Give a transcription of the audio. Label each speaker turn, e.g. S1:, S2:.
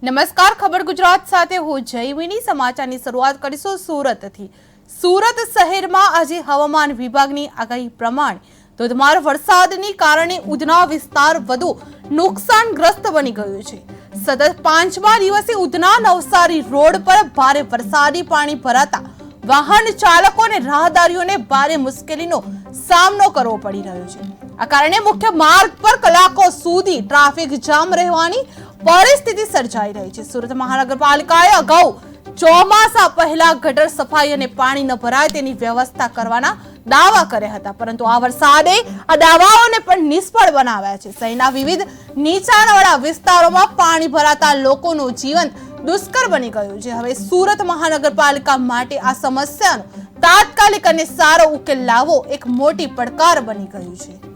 S1: નમસ્કાર, ખબર ગુજરાત સાથે હું જયમિની. સમાચારની શરૂઆત કરીશું સુરતથી. સુરત શહેરમાં આજે હવામાન વિભાગની આગાહી પ્રમાણે ધોધમાર વરસાદની કારણે ઉધના વિસ્તાર વધુ નુકસાનગ્રસ્ત બની ગયું છે. સતત 5મા દિવસે ઉધના નવસારી રોડ પર ભારે વરસાદી પાણી ભરાતા વાહન ચાલકો અને રાહદારીઓને ભારે મુશ્કેલીનો સામનો કરવો પડી રહ્યો છે. આ કારણે મુખ્ય માર્ગ પર કલાકો સુધી ટ્રાફિક જામ રહેવાની પરિસ્થિતિ સર્જાઈ રહી છે. સુરત મહાનગરપાલિકાએ અગાઉ ચોમાસા પહેલા ગટર સફાઈ અને પાણી ન ભરાય તેની વ્યવસ્થા કરવાના દાવા કર્યા હતા, પરંતુ આ વરસાદે આ દાવાઓને પણ નિષ્ફળ બનાવ્યા છે. શહેરના વિવિધ નીચાણવાળા વિસ્તારોમાં પાણી ભરાતા લોકોનું જીવન દુષ્કર બની ગયું છે. હવે સુરત મહાનગરપાલિકા માટે આ સમસ્યાનો તાત્કાલિક અને સારો ઉકેલ લાવવો એક મોટી પડકાર બની ગયું છે.